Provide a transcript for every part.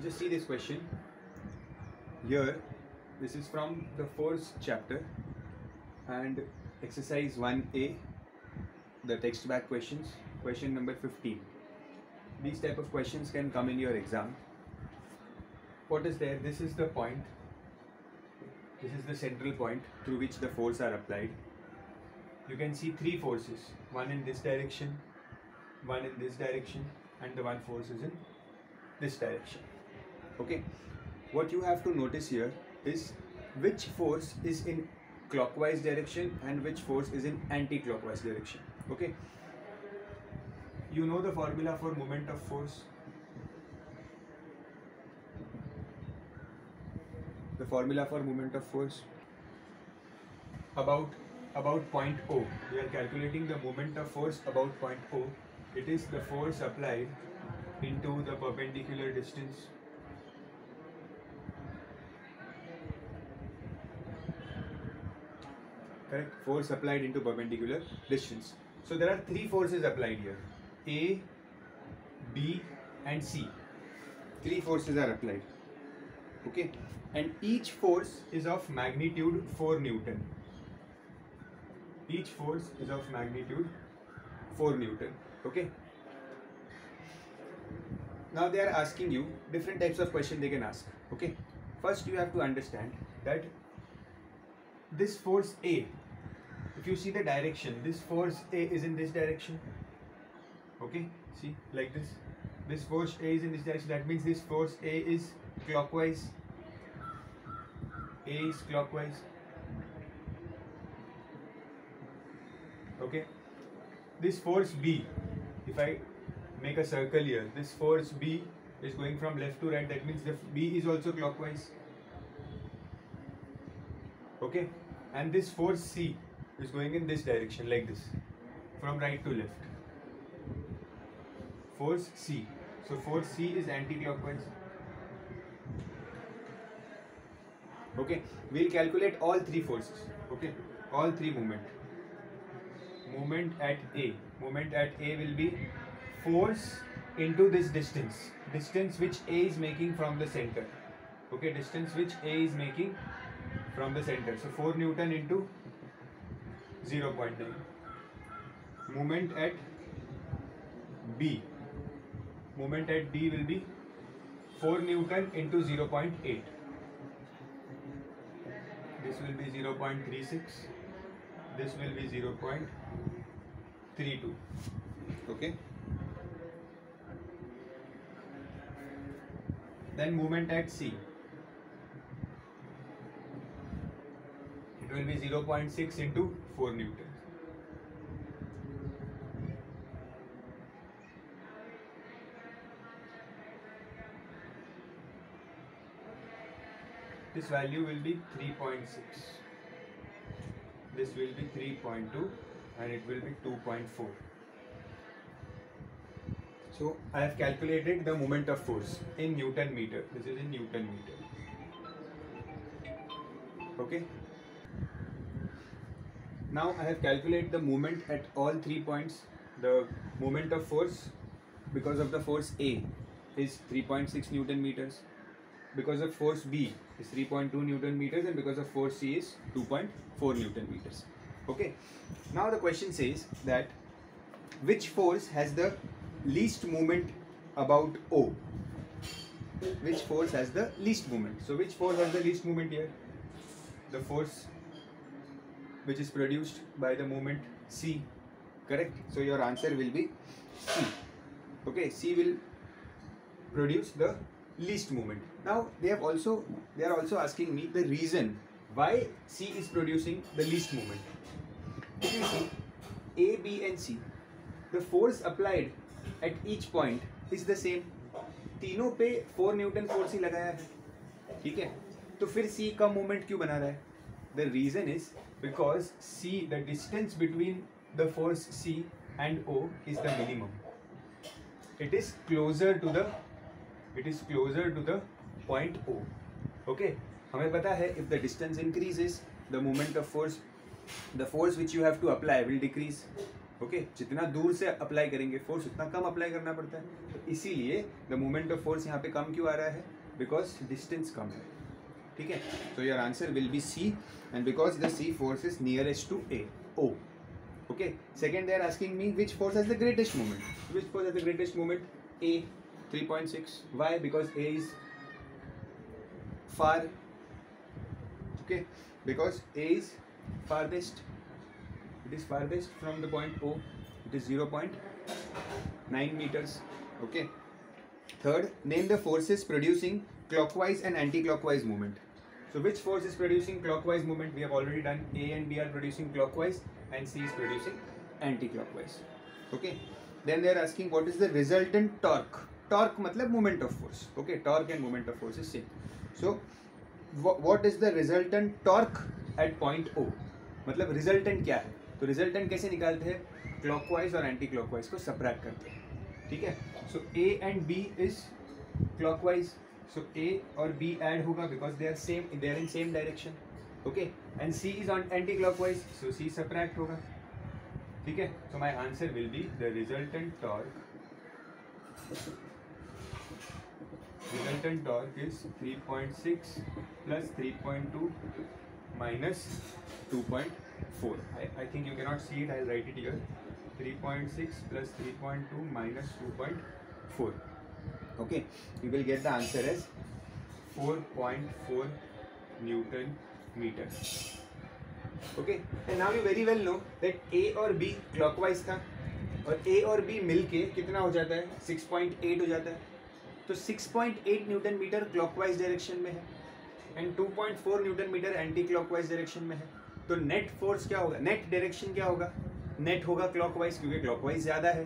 Just see this question here. This is from the force chapter and exercise 1A, the text back questions, question number 15. These type of questions can come in your exam. What is there? This is the point. This is the central point through which the force are applied. You can see three forces, one in this direction, one in this direction, and the one force is in this direction. Okay, what you have to notice here is which force is in clockwise direction and which force is in anti-clockwise direction. Okay, you know the formula for moment of force. The formula for moment of force about point O. We are calculating the moment of force about point O. It is the force applied into the perpendicular distance correct, force applied into perpendicular distance. So there are three forces applied here, A, B and C. Three forces are applied. Okay, and each force is of magnitude 4 Newton. Each force is of magnitude 4 Newton. Okay, now they are asking you different types of questions they can ask. Okay, first you have to understand that this force A, if you see the direction, this force A is in this direction. Okay, see, like this. This force A is in this direction. That means this force A is clockwise. A is clockwise. Okay, this force B, if I make a circle here, this force B is going from left to right. That means the B is also clockwise. Okay, and this force C is going in this direction, like this, from right to left. Force C. So force C is anti-clockwise. Okay, we'll calculate all three forces. Okay, all three moment. Moment at A. Moment at A will be force into this distance. Distance which A is making from the center. Okay, distance which A is making from the center. So 4 Newton into 0.9. Moment at B. Moment at B will be 4 Newton into 0.8. This will be 0.36. This will be 0.32. Okay. Then moment at C. It will be 0.6 into 4 Newton. This value will be 3.6. This will be 3.2 and it will be 2.4. So I have calculated the moment of force in Newton meter. This is in Newton meter. Okay. Now I have calculated the moment at all 3 points. The moment of force because of the force A is 3.6 Newton meters. Because of force B is 3.2 Newton meters, and because of force C is 2.4 Newton meters. Okay. Now the question says that which force has the least moment about O? Which force has the least moment? So which force has the least moment here? The force which is produced by the moment C. Correct. So your answer will be C. Okay. C will produce the least moment. Now they are also asking me the reason why C is producing the least moment. If you see A, B and C, the force applied at each point is the same. तीनों पे 4 Newton force ही लगाया है, ठीक है, तो फिर C का moment क्यों बना रहा है? The reason is because C, the distance between the force C and O is the minimum. It is closer to the point O. Okay, हमें पता है if the distance increases, the moment of force, the force which you have to apply will decrease. Okay जितना दूर से apply करेंगे force उतना कम apply करना पड़ता है, तो इसीलिए द मोमेंट ऑफ फोर्स यहाँ पे कम क्यों आ रहा है, बिकॉज डिस्टेंस कम है. ठीक है, so your answer will be C, and because the C force is nearest to A, O. Okay, second they are asking me which force has the greatest moment. Which force has the greatest moment? A, 3.6. Why? Because A is far. Okay, because A is farthest. It is farthest from the point O. It is 0.9 meters. Okay. Third, name the forces producing clockwise and anti-clockwise movement. So which force is producing clockwise movement? We have already done. A and B are producing clockwise and C is producing anti-clockwise. Okay. Then they are asking what is the resultant torque. Torque मतलब moment of force. Okay. Torque and moment of force is same. So what is the resultant torque at point O? मतलब resultant क्या है? तो resultant कैसे निकालते हैं? Clockwise और anti-clockwise को subtract करते हैं. ठीक है. So A and B is clockwise. So A और B add होगा because they are same. They are in same direction. Okay, and C is on anti-clockwise, so C subtract होगा. ठीक है, so my answer will be the resultant torque. Resultant torque is 3.6 plus 3.2 minus 2.4. I think you cannot see it. I'll write it here. 3.6 plus 3.2 minus 2.4. Okay, you will get the answer as 4.4 Newton meter. Okay, and now you very well know that A और B clockwise था और A और B मिलके कितना हो जाता है, 6.8 हो जाता है. तो 6.8 न्यूटन मीटर क्लॉकवाइज डायरेक्शन में है and 2.4 newton metre anti clockwise direction में है. तो नेट फोर्स क्या होगा, नेट डायरेक्शन क्या होगा, नेट होगा क्लॉकवाइज, क्योंकि क्लॉकवाइज ज़्यादा है.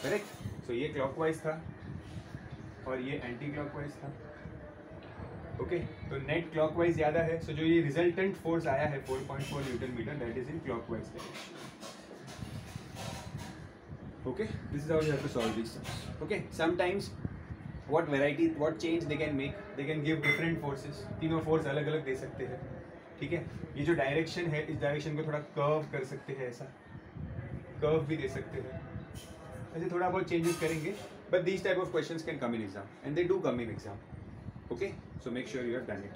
करेक्ट. सो ये क्लॉकवाइज था और ये एंटी क्लॉकवाइज था. ओके, तो नेट क्लॉकवाइज ज़्यादा है. सो जो ये रिजल्टेंट फोर्स आया है 4.4 newton metre, that is in clockwise direction. Okay, this is how you have to solve this sums. Okay, sometimes what variety, what change they can make, they can give different forces. तीनों force अलग अलग दे सकते हैं. ठीक है, ये जो direction है इस डायरेक्शन को थोड़ा कर्व कर सकते हैं, ऐसा कर्व भी दे सकते हैं. ऐसे थोड़ा बहुत चेंजेस करेंगे, but these type of questions can come in exam and they do come in exam. Okay, so make sure you have done it.